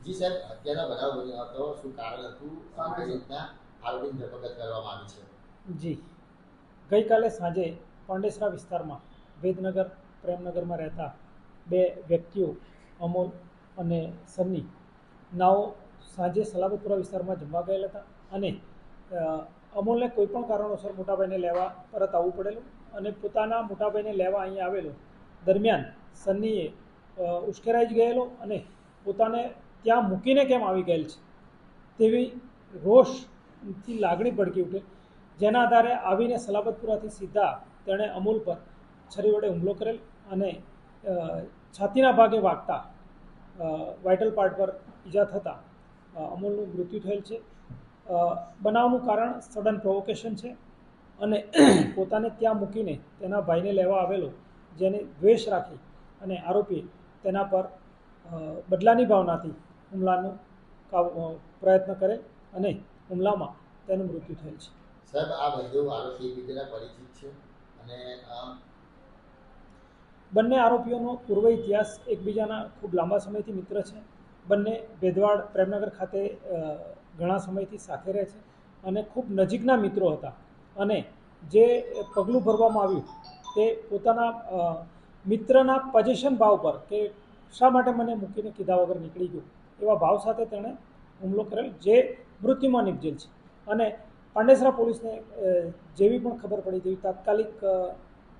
જી સાહેબ, હત્યાનો બનાવ બન્યો હતો, શું કારણ હતું અને કઈ રીતના આરોપીની ધરપકડ કરવામાં આવી છે? જી, ગઈકાલે સાંજે પાંડેસરા વિસ્તારમાં વેદનગર પ્રેમનગરમાં રહેતા બે વ્યક્તિઓ અમોલ અને સન્ની નાઓ સાંજે સલાબતપુરા વિસ્તારમાં જમવા ગયેલા હતા અને અમોલને કોઈપણ કારણોસર મોટાભાઈને લેવા પરત આવવું પડેલું અને પોતાના મોટાભાઈને લેવા અહીંયા આવેલો દરમિયાન સન્નીએ ઉશ્કેરાઈ જ ગયેલો અને પોતાને ત્યાં મૂકીને કેમ આવી ગયેલ છે તેવી રોષથી લાગણી ભડકી ઉઠે, જેના આધારે આવીને સલાબતપુરાથી સીધા તેણે અમોલ પર છરી વડે હુમલો કરેલ અને છાતીના ભાગે વાગતા વાઇટલ પાર્ટ પર ઈજા થતાં અમોલનું મૃત્યુ થયેલ છે. બનાવનું કારણ સડન પ્રોવોકેશન છે અને પોતાને ત્યાં મૂકીને તેના ભાઈને લેવા આવેલો જેને દ્વેષ રાખી અને આરોપીએ તેના પર બદલાની ભાવનાથી હુમલાનો પ્રયત્ન કરેલ અને હુમલામાં તેનું મૃત્યુ થયેલ છે. સાહેબ, આ બંને આરોપી એકબીજાના પરિચિત છે અને બંને આરોપીઓનો પૂર્વ ઇતિહાસ એકબીજાના ખૂબ લાંબા સમયથી મિત્ર છે. બંને ભેદવાડ પ્રેમનગર ખાતે ઘણા સમયથી સાથે રહે છે અને ખૂબ નજીકના મિત્રો હતા અને જે પગલું ભરવામાં આવ્યું તે પોતાના મિત્રના પોઝિશન ભાવ પર કે શા માટે મને મૂકીને કીધા વગર નીકળી ગયો એવા ભાવ સાથે તેણે હુમલો કરેલ, જે મૃત્યુમાં નિપજેલ છે. અને પાંડેસરા પોલીસને જેવી પણ ખબર પડી તેવી તાત્કાલિક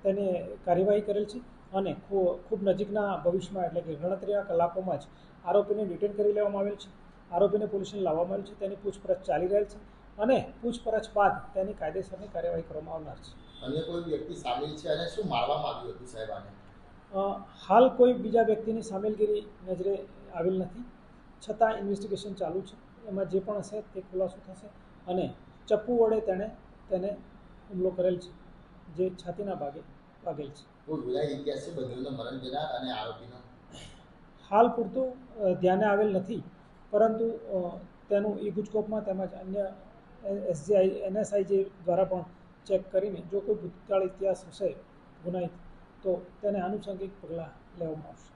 તેને કાર્યવાહી કરેલ છે અને ખૂબ નજીકના ભવિષ્યમાં એટલે કે ગણતરીના કલાકોમાં જ આરોપીને ડિટેન કરી લેવામાં આવેલ છે. આરોપીને પોલીસને લાવવામાં આવેલ છે, તેની પૂછપરછ ચાલી રહેલ છે અને પૂછપરછ બાદ તેની કાયદેસરની કાર્યવાહી કરવામાં આવનાર છે. અન્ય કોઈ વ્યક્તિ સામેલ છે અને શું મારવામાં આવ્યું હતું સાહેબ આને? હાલ કોઈ બીજા વ્યક્તિની સામેલગીરી નજરે આવેલ નથી, છતાં ઇન્વેસ્ટિગેશન ચાલુ છે. એમાં જે પણ હશે તે ખુલાસો થશે અને ચપ્પુ વડે તેને હુમલો કરેલ છે, જે છાતીના ભાગે વાગેલ છે. કોઈ ગુનાહિત ઇતિહાસ છે બંનેનો મરણ જનાર અને આરોપીનો? હાલ પૂરતું ધ્યાને આવેલ નથી, પરંતુ તેનું ઈ ગુજકોપમાં તેમજ અન્ય એસજીઆઈ NSIJ દ્વારા પણ ચેક કરીને જો કોઈ ભૂતકાળ ઇતિહાસ હશે ગુનાહિત તો તેને આનુષંગિક પગલાં લેવામાં આવશે.